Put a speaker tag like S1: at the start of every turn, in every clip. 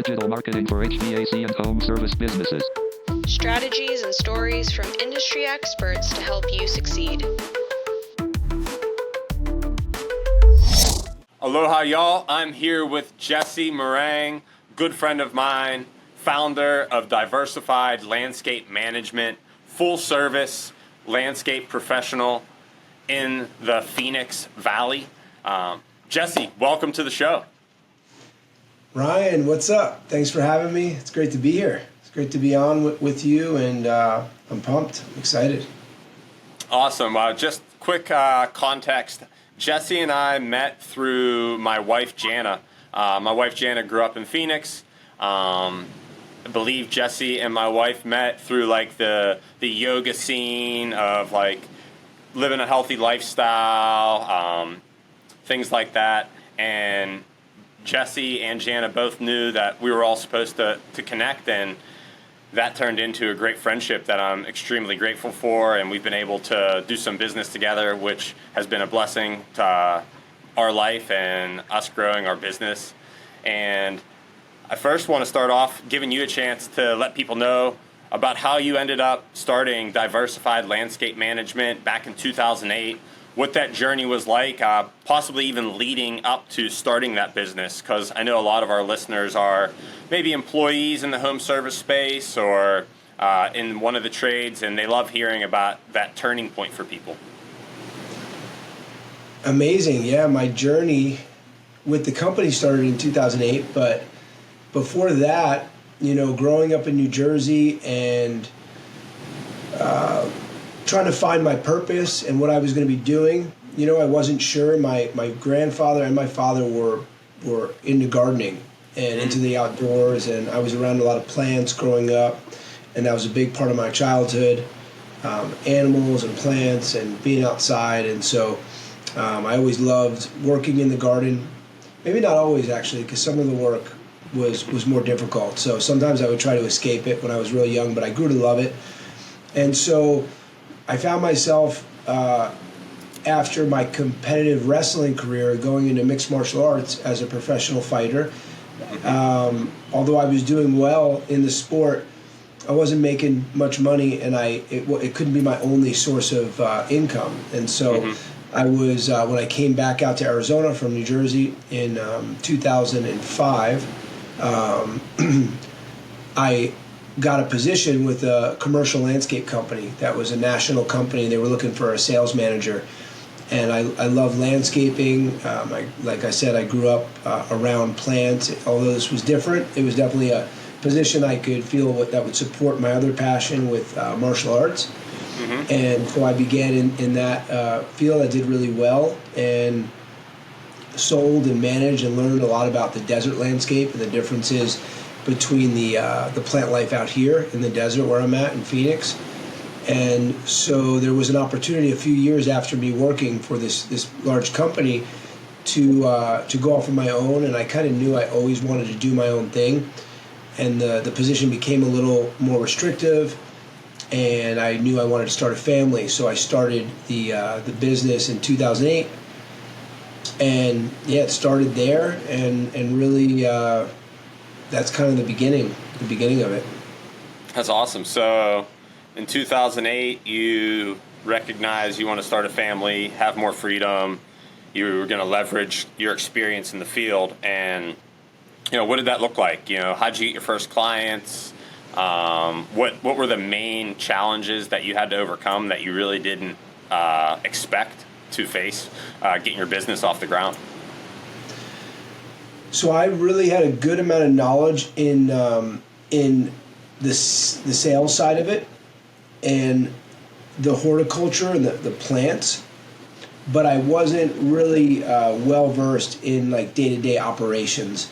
S1: digital marketing for HVAC and home service businesses.
S2: Strategies and stories from industry experts to help you succeed.
S3: Aloha, y'all. I'm here with Jesse Moreng, good friend of mine, founder of Diversified Landscape Management, full-service landscape professional in the Phoenix Valley. Jesse, welcome to the show.
S4: Ryan, what's up? Thanks for having me. It's great to be here. It's great to be on with you, and I'm pumped. I'm excited.
S3: Awesome. Just quick context. Jesse and I met through my wife, Jana. My wife, Jana, grew up in Phoenix. I believe Jesse and my wife met through like the yoga scene of like living a healthy lifestyle, things like that. And Jesse and Jana both knew that we were all supposed to connect, and that turned into a great friendship that I'm extremely grateful for, and we've been able to do some business together, which has been a blessing to our life and us growing our business. And I first want to start off giving you a chance to let people know about how you ended up starting Diversified Landscape Management back in 2008, what that journey was like, possibly even leading up to starting that business, because I know a lot of our listeners are maybe employees in the home service space or in one of the trades, and they love hearing about that turning point for people.
S4: Amazing. Yeah, my journey with the company started in 2008, but before that, growing up in New Jersey and trying to find my purpose and what I was going to be doing. I wasn't sure. My grandfather and my father were into gardening and into the outdoors, and I was around a lot of plants growing up, and that was a big part of my childhood, animals and plants and being outside. And so I always loved working in the garden. Maybe not always, actually, because some of the work was more difficult. So sometimes I would try to escape it when I was really young, but I grew to love it. And so I found myself, after my competitive wrestling career, going into mixed martial arts as a professional fighter. Although I was doing well in the sport, I wasn't making much money, and it couldn't be my only source of income. And so I was, when I came back out to Arizona from New Jersey in 2005, I got a position with a commercial landscape company that was a national company. They were looking for a sales manager, and I love landscaping. Like I said, I grew up around plants. Although this was different, it was definitely a position I could feel that would support my other passion with martial arts. And so I began in that field. I did really well and sold and managed and learned a lot about the desert landscape and the differences between the plant life out here in the desert where I'm at in Phoenix. And so there was an opportunity a few years after me working for this large company to go off on my own, and I kind of knew I always wanted to do my own thing. And the position became a little more restrictive, and I knew I wanted to start a family. So I started the business in 2008, and yeah, it started there, and really that's kind of the beginning of it.
S3: That's awesome. So in 2008, you recognized you want to start a family, have more freedom. You were going to leverage your experience in the field. And, what did that look like? How'd you get your first clients? What were the main challenges that you had to overcome that you really didn't expect to face getting your business off the ground?
S4: So I really had a good amount of knowledge in the sales side of it and the horticulture and the plants, but I wasn't really well versed in like day-to-day operations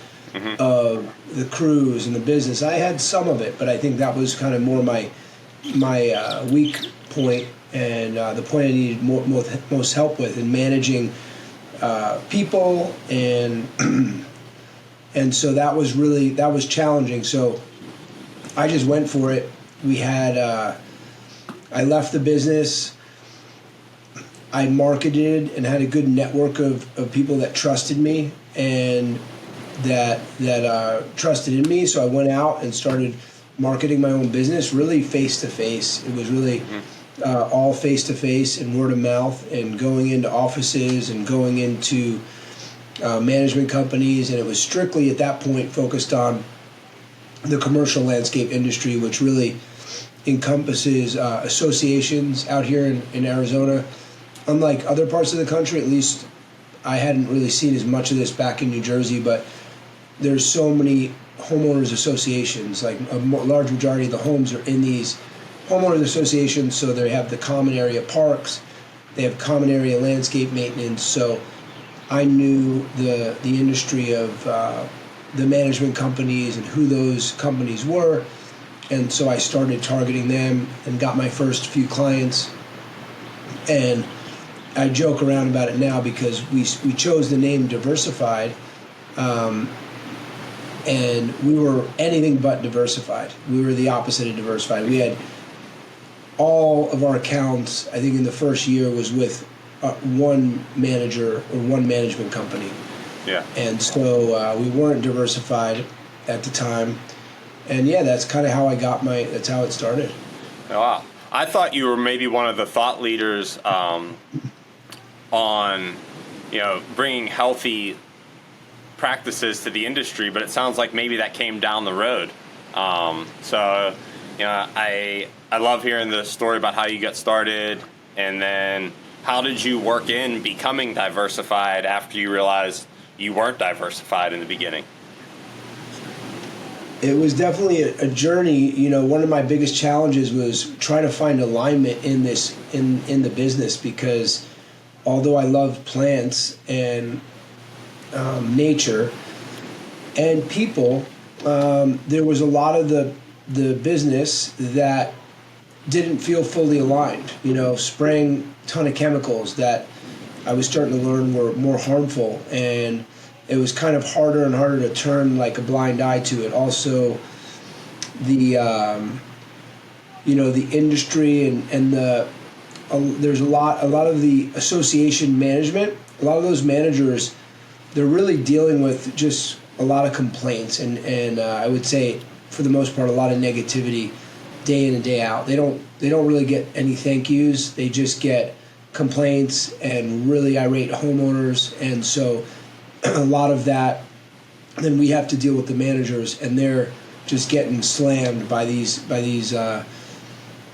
S4: of the crews and the business. I had some of it, but I think that was kind of more my weak point and the point I needed most help with in managing people and so that was challenging. So I just went for it. We had I left the business. I marketed and had a good network of people that trusted me, and that trusted in me. So I went out and started marketing my own business, really face to face. It was really all face to face and word of mouth, and going into offices and going into management companies. And it was strictly at that point focused on the commercial landscape industry, which really encompasses associations out here in Arizona. Unlike other parts of the country, at least I hadn't really seen as much of this back in New Jersey, but there's so many homeowners associations. Like a large majority of the homes are in these homeowners associations, so they have the common area parks, they have common area landscape maintenance. So I knew the industry of the management companies and who those companies were, and so I started targeting them and got my first few clients. And I joke around about it now because we chose the name Diversified, and we were anything but diversified. We were the opposite of diversified. We had all of our accounts, I think in the first year, was with one manager or one management company.
S3: Yeah.
S4: And so we weren't diversified at the time. And yeah, that's kind of how that's how it started.
S3: Wow. I thought you were maybe one of the thought leaders on, bringing healthy practices to the industry, but it sounds like maybe that came down the road. So, I love hearing the story about how you got started, and then how did you work in becoming diversified after you realized you weren't diversified in the beginning?
S4: It was definitely a journey. One of my biggest challenges was trying to find alignment in the business, because although I love plants and nature and people, there was a lot of the business that didn't feel fully aligned. Spraying a ton of chemicals that I was starting to learn were more harmful, and it was kind of harder and harder to turn like a blind eye to it. Also, the the industry and there's a lot of the association management. A lot of those managers, they're really dealing with just a lot of complaints and I would say for the most part a lot of negativity day in and day out. They don't really get any thank yous. They just get complaints and really irate homeowners, and so a lot of that, then we have to deal with the managers, and they're just getting slammed by these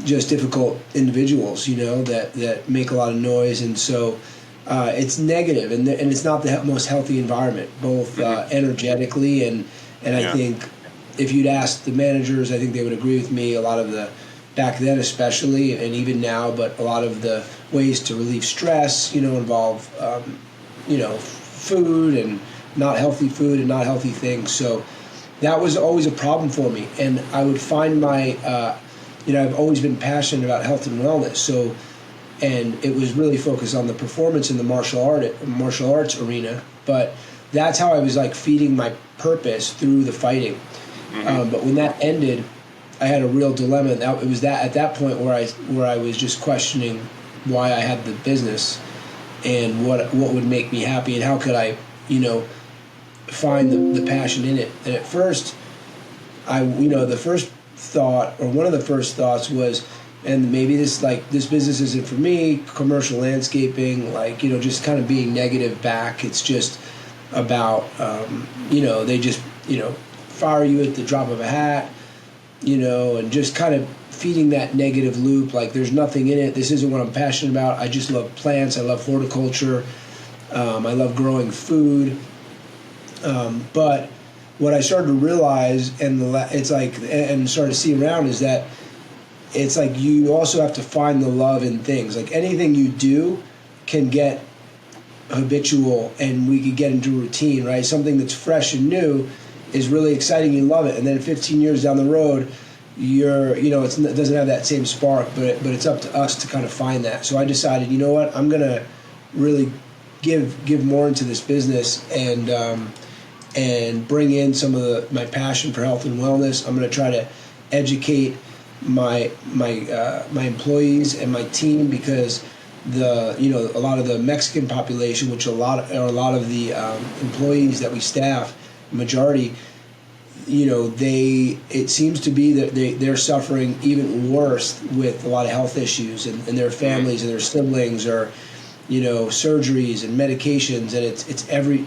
S4: just difficult individuals, that make a lot of noise, and so it's negative, and it's not the most healthy environment, both energetically and I think if you'd ask the managers, I think they would agree with me. A lot of the back then, especially, and even now, but a lot of the ways to relieve stress, involve food and not healthy food and not healthy things. So that was always a problem for me. And I would find I've always been passionate about health and wellness. So, and it was really focused on the performance in the martial arts arena. But that's how I was like feeding my purpose through the fighting. But when that ended, I had a real dilemma. It was at that point where I was just questioning why I had the business and what would make me happy, and how could I, find the passion in it. And at first, the first thought, or one of the first thoughts was, and maybe this business isn't for me, commercial landscaping, just kind of being negative back. It's just about, they just, fire you at the drop of a hat, and just kind of feeding that negative loop, like there's nothing in it. This isn't what I'm passionate about. I just love plants. I love horticulture. I love growing food. But what I started to realize, and started to see around, is that it's like you also have to find the love in things. Like anything you do can get habitual, and we could get into routine, right? Something that's fresh and new is really exciting. You love it, and then 15 years down the road, it doesn't have that same spark, but it's up to us to kind of find that. So I decided, you know what, I'm gonna really give more into this business and bring in some of my passion for health and wellness. I'm gonna try to educate my employees and my team, because a lot of the Mexican population, which a lot of the employees that we staff, majority, it seems to be that they're suffering even worse with a lot of health issues, and their families and their siblings are, surgeries and medications, and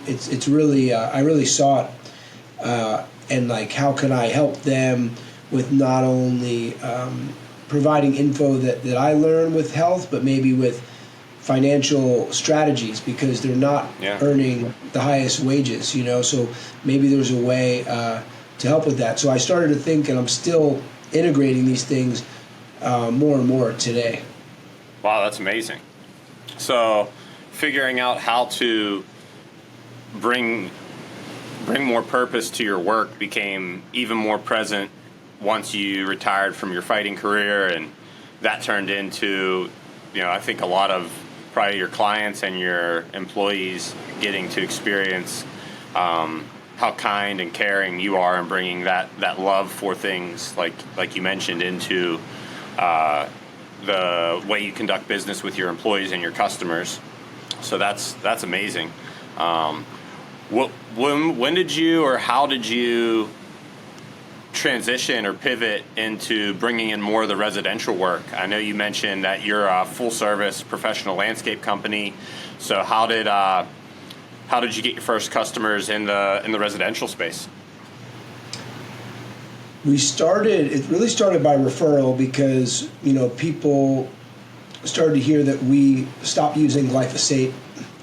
S4: it's really I really saw it, and like, how can I help them with not only providing info that I learn with health, but maybe with financial strategies, because they're not earning the highest wages, so maybe there's a way to help with that. So I started to think, and I'm still integrating these things more and more today.
S3: Wow, that's amazing. So figuring out how to bring more purpose to your work became even more present once you retired from your fighting career, and that turned into, I think a lot of probably your clients and your employees getting to experience how kind and caring you are, and bringing that love for things like you mentioned into the way you conduct business with your employees and your customers. So that's amazing. When did you, or how did you transition or pivot into bringing in more of the residential work? I know you mentioned that you're a full-service professional landscape company. So how did you get your first customers in the residential space?
S4: It really started by referral, because, people started to hear that we stopped using glyphosate,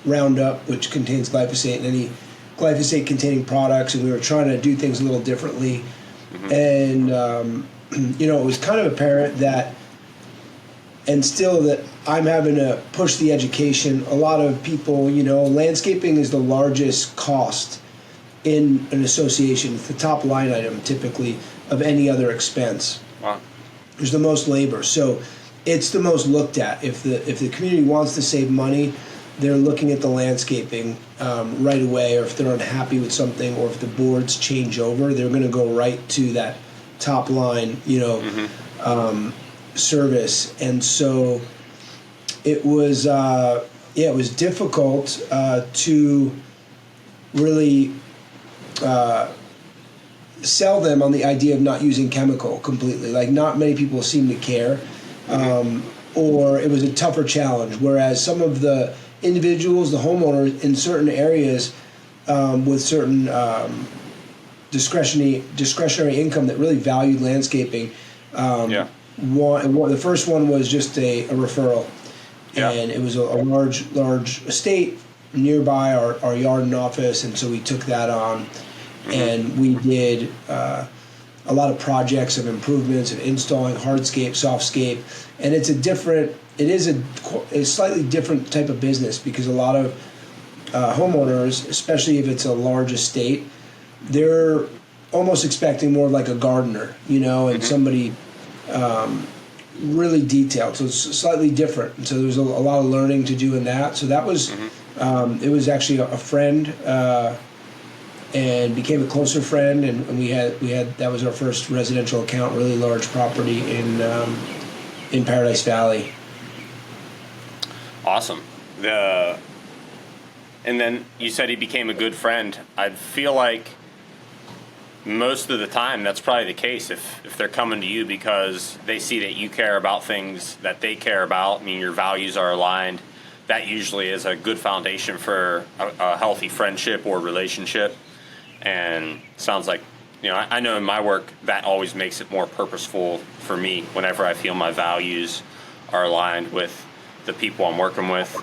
S4: Roundup, which contains glyphosate, and any glyphosate-containing products, and we were trying to do things a little differently. And, it was kind of apparent that, and still that I'm having to push the education. A lot of people, landscaping is the largest cost in an association. It's the top line item, typically, of any other expense.
S3: Wow.
S4: There's the most labor. So it's the most looked at. If the community wants to save money, they're looking at the landscaping right away, or if they're unhappy with something, or if the boards change over, they're going to go right to that top line, service. And so it was, it was difficult to really sell them on the idea of not using chemical completely. Like, not many people seem to care, or it was a tougher challenge. Whereas some of the individuals, the homeowners in certain areas with certain discretionary income that really valued landscaping. The first one was just a referral, and it was a large estate nearby our yard and office, and so we took that on, and we did a lot of projects of improvements, of installing hardscape, softscape, and it is a slightly different type of business, because a lot of homeowners, especially if it's a large estate, they're almost expecting more like a gardener, and somebody really detailed. So it's slightly different. And so there's a lot of learning to do in that. So that was, it was actually a friend, and became a closer friend. And we had, that was our first residential account, really large property in Paradise Valley.
S3: Awesome. And then you said he became a good friend. I feel like most of the time that's probably the case. If they're coming to you because they see that you care about things that they care about, I mean, your values are aligned, that usually is a good foundation for a healthy friendship or relationship. And sounds like, I know in my work that always makes it more purposeful for me whenever I feel my values are aligned with the people I'm working with.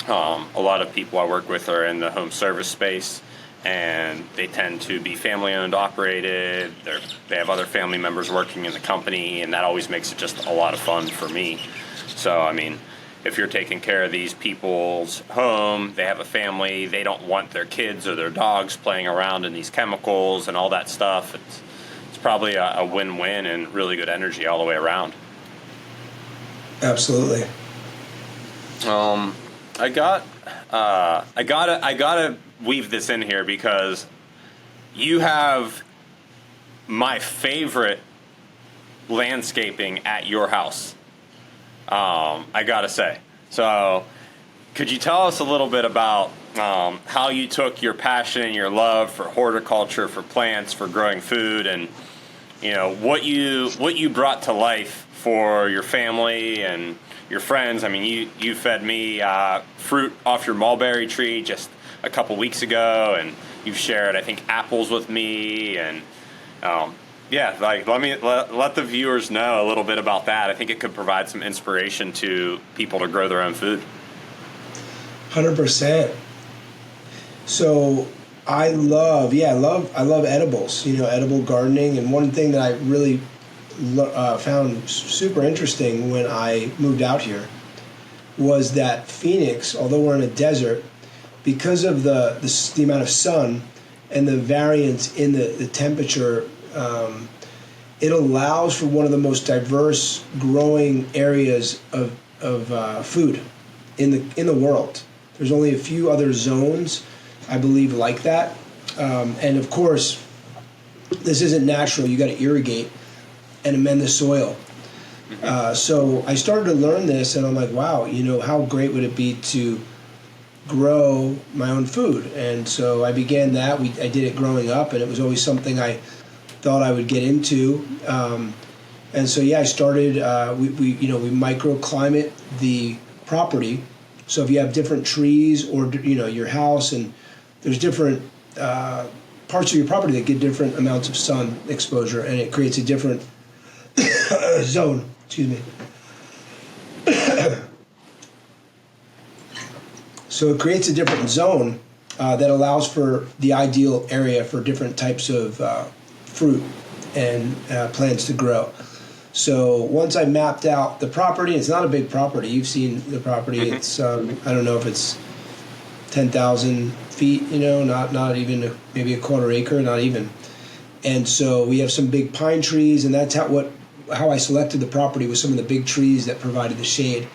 S3: A lot of people I work with are in the home service space, and they tend to be family-owned, operated. They have other family members working in the company, and that always makes it just a lot of fun for me. So, I mean, if you're taking care of these people's home, they have a family, they don't want their kids or their dogs playing around in these chemicals and all that stuff. It's probably a win-win and really good energy all the way around.
S4: Absolutely.
S3: I gotta weave this in here because you have my favorite landscaping at your house. I gotta say. So Could you tell us a little bit about how you took your passion and your love for horticulture, for plants, for growing food, and what you brought to life for your family and your friends? I mean, you fed me fruit off your mulberry tree just a couple weeks ago, and you've shared, I think, apples with me, and let the viewers know a little bit about that. I think it could provide some inspiration to people to grow their own food.
S4: 100%. So I love edibles, edible gardening. And one thing that I really found super interesting when I moved out here was that Phoenix, although we're in a desert, because of the amount of sun and the variance in the temperature, it allows for one of the most diverse growing areas of food in the world. There's only a few other zones, I believe, like that. And of course, this isn't natural. You got to irrigate and amend the soil. So I started to learn this, and I'm like, wow, how great would it be to grow my own food? And so I began that. I did it growing up, and it was always something I thought I would get into. And so, I started, we microclimate the property. So if you have different trees or, your house, and there's different parts of your property that get different amounts of sun exposure, and it creates a different zone. Excuse me. So it creates a different zone that allows for the ideal area for different types of fruit and plants to grow. So once I mapped out the property, it's not a big property. You've seen the property. Mm-hmm. It's I don't know if it's 10,000 feet. Not even maybe a quarter acre, not even. And so we have some big pine trees, and that's how I selected the property, was some of the big trees that provided the shade.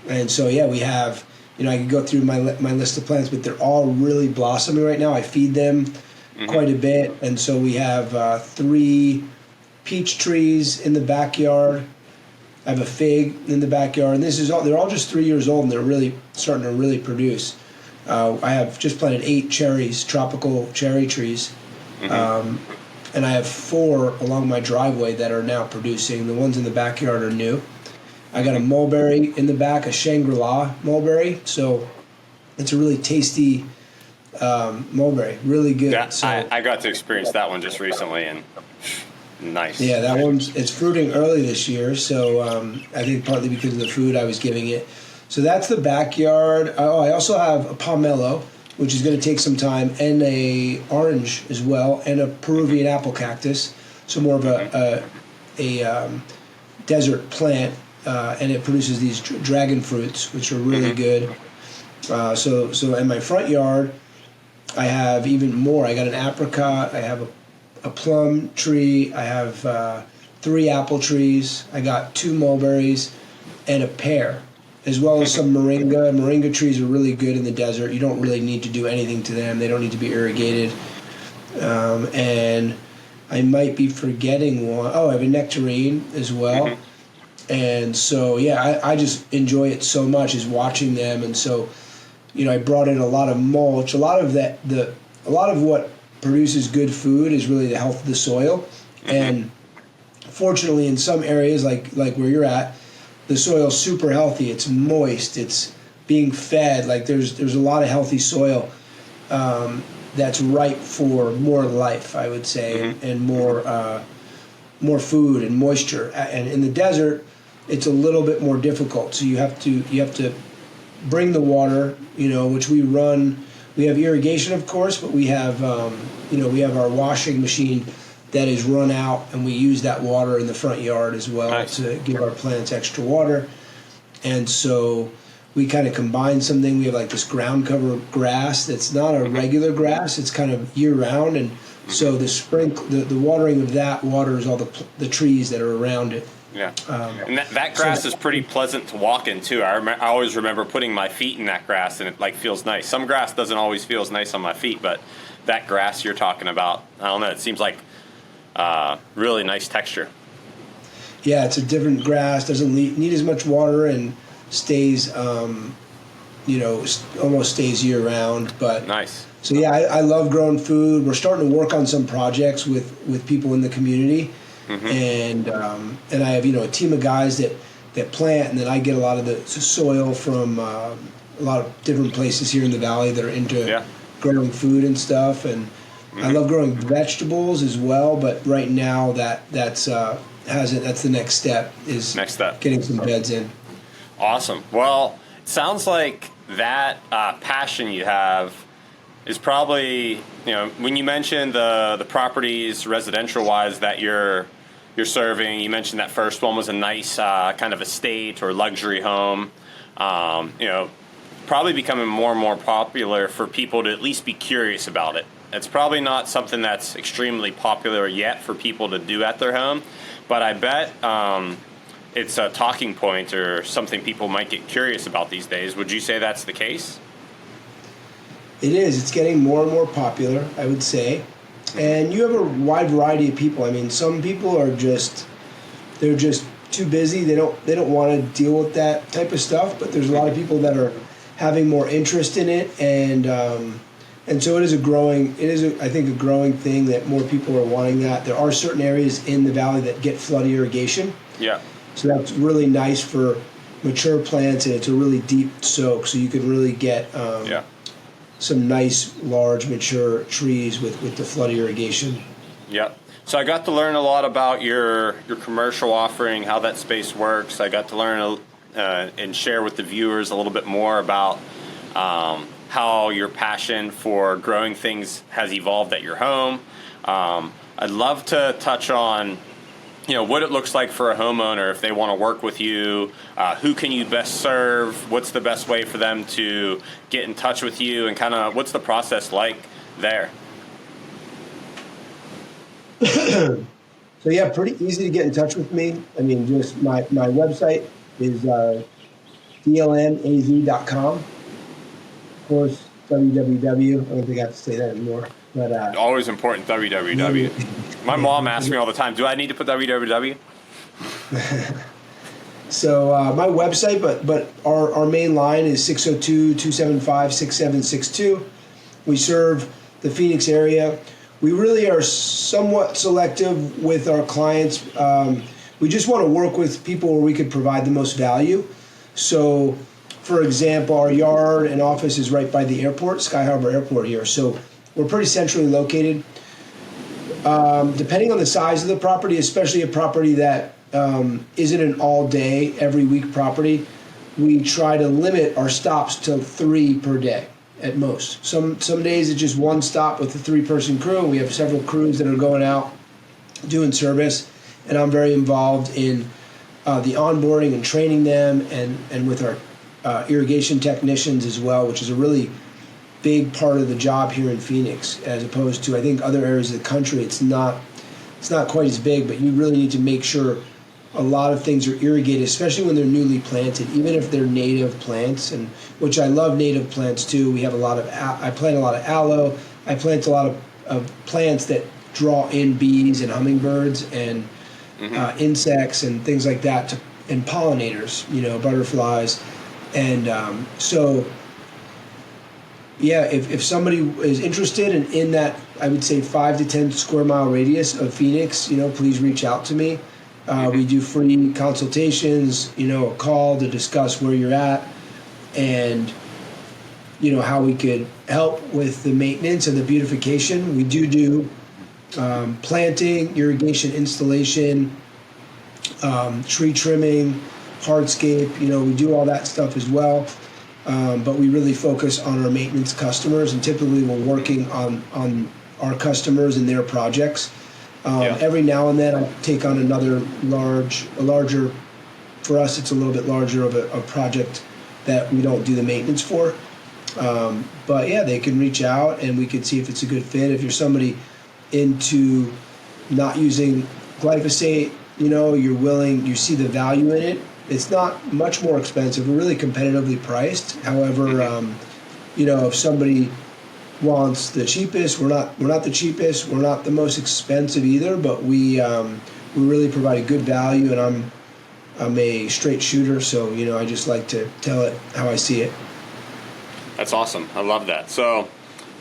S4: And so we have. I could go through my list of plants, but they're all really blossoming right now. I feed them quite a bit, and so we have 3 peach trees in the backyard. I have a fig in the backyard, and they're all just 3 years old, and they're really starting to really produce. I have just planted 8 cherries, tropical cherry trees, and I have 4 along my driveway that are now producing. The ones in the backyard are new. I got a mulberry in the back, a Shangri-La mulberry, so it's a really tasty mulberry, really good.
S3: Yeah,
S4: so,
S3: I got to experience that one just recently, and nice.
S4: Yeah, that it's fruiting early this year, so I think partly because of the food I was giving it. So that's the backyard. I also have a pomelo, which is going to take some time, and a orange as well, and a Peruvian apple cactus, so more of a desert plant. And it produces these dragon fruits, which are really good. So in my front yard, I have even more. I got an apricot. I have a plum tree. I have 3 apple trees. I got 2 mulberries and a pear, as well as some moringa. Moringa trees are really good in the desert. You don't really need to do anything to them. They don't need to be irrigated. And I might be forgetting one. I have a nectarine as well. And so, I just enjoy it so much, is watching them. And so, I brought in a lot of mulch. A lot of what produces good food is really the health of the soil. And fortunately, in some areas, like where you're at, the soil's super healthy. It's moist. It's being fed. Like there's a lot of healthy soil that's ripe for more life, I would say, and more food and moisture. And in the desert, it's a little bit more difficult. So you have to bring the water, which we run. We have irrigation, of course, but we have we have our washing machine that is run out, and we use that water in the front yard as well to give our plants extra water. And so we kind of combine something. We have like this ground cover grass that's not a regular grass. It's kind of year round, and so the watering of that waters all the trees that are around it.
S3: Yeah, and that grass is pretty pleasant to walk in too. I always remember putting my feet in that grass, and it feels nice. Some grass doesn't always feel nice on my feet, but that grass you're talking about, I don't know. It seems like really nice texture. Yeah,
S4: it's a different grass. Doesn't need as much water and stays almost stays year round. But
S3: nice.
S4: So yeah, I love growing food. We're starting to work on some projects with people in the community, and I have a team of guys that plant, and then I get a lot of the soil from a lot of different places here in the valley that are into growing food and stuff. And I love growing vegetables as well. But right now that's the next step is getting some beds in.
S3: Awesome. Well, it sounds like that passion you have is probably, when you mentioned the properties residential wise that you're serving, you mentioned that first one was a nice kind of estate or luxury home, probably becoming more and more popular for people to at least be curious about it. It's probably not something that's extremely popular yet for people to do at their home, but I bet it's a talking point or something people might get curious about these days. Would you say that's the case?
S4: It is. It's getting more and more popular, I would say. And you have a wide variety of people. I mean, some people are they're just too busy. They don't want to deal with that type of stuff. But there's a lot of people that are having more interest in it, and so it is I think a growing thing that more people are wanting that. There are certain areas in the valley that get flood irrigation.
S3: Yeah.
S4: So that's really nice for mature plants, and it's a really deep soak, so you can really get some nice, large, mature trees with the flood irrigation.
S3: Yep. So I got to learn a lot about your commercial offering, how that space works. I got to learn and share with the viewers a little bit more about how your passion for growing things has evolved at your home. I'd love to touch on what it looks like for a homeowner if they want to work with you. Who can you best serve? What's the best way for them to get in touch with you, and kind of what's the process like there?
S4: So yeah, pretty easy to get in touch with me. I mean, just my website is dlmaz.com. Of course, www. I don't think I have to say that anymore. But
S3: always important, www. My mom asks me all the time, do I need to put www?
S4: So my website, but our main line is 602-275-6762. We serve the Phoenix area. We really are somewhat selective with our clients. We just want to work with people where we could provide the most value. So, for example, our yard and office is right by the airport, Sky Harbor Airport here. So we're pretty centrally located. Depending on the size of the property, especially a property that isn't an all-day, every week property, we try to limit our stops to 3 per day at most. Some days it's just one stop with a 3-person crew. We have several crews that are going out doing service, and I'm very involved in the onboarding and training them, and with our irrigation technicians as well, which is a really big part of the job here in Phoenix, as opposed to I think other areas of the country. It's not quite as big, but you really need to make sure a lot of things are irrigated, especially when they're newly planted, even if they're native plants, and which I love native plants too. We have I plant a lot of aloe. I plant a lot of plants that draw in bees and hummingbirds and insects and things like that, and pollinators, butterflies. And so yeah, if somebody is interested in that, I would say 5 to 10 square mile radius of Phoenix, please reach out to me. We do free consultations, a call to discuss where you're at and, how we could help with the maintenance and the beautification. We do planting, irrigation installation, tree trimming, hardscape, we do all that stuff as well. But we really focus on our maintenance customers, and typically we're working on our customers and their projects. Every now and then I take on a larger, for us it's a little bit larger of a project that we don't do the maintenance for. But yeah, they can reach out and we can see if it's a good fit. If you're somebody into not using glyphosate, you see the value in it. It's not much more expensive. We're really competitively priced. However, if somebody wants the cheapest, we're not the cheapest. We're not the most expensive either, but we really provide a good value. And I'm a straight shooter, so I just like to tell it how I see it.
S3: That's awesome. I love that. So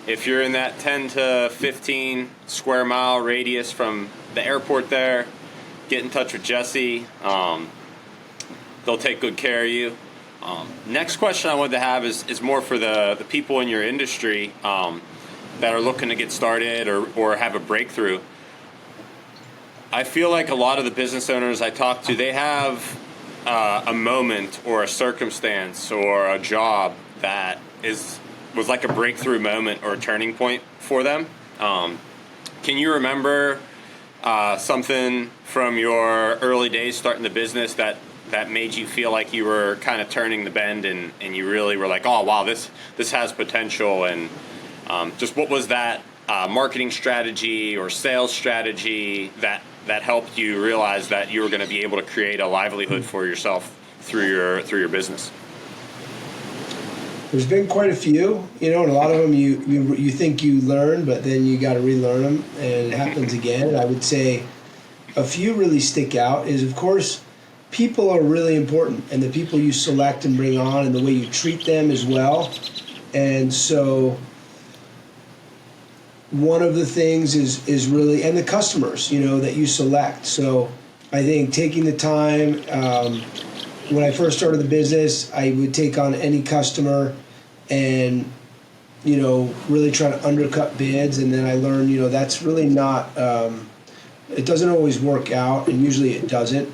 S3: if you're in that 10 to 15 square mile radius from the airport there, get in touch with Jesse. They'll take good care of you. Next question I wanted to have is more for the people in your industry that are looking to get started or have a breakthrough. I feel like a lot of the business owners I talk to, they have a moment or a circumstance or a job that was like a breakthrough moment or a turning point for them. Can you remember something from your early days starting the business that made you feel like you were kind of turning the bend and you really were like, oh, wow, this has potential? And just what was that marketing strategy or sales strategy that helped you realize that you were going to be able to create a livelihood for yourself through your business?
S4: There's been quite a few, and a lot of them you think you learn, but then you got to relearn them, and it happens again. And I would say a few really stick out is, of course, people are really important, and the people you select and bring on and the way you treat them as well. And so one of the things is really, and the customers, that you select. So I think taking the time, when I first started the business, I would take on any customer and, really try to undercut bids. And then I learned, that's really not, it doesn't always work out, and usually it doesn't.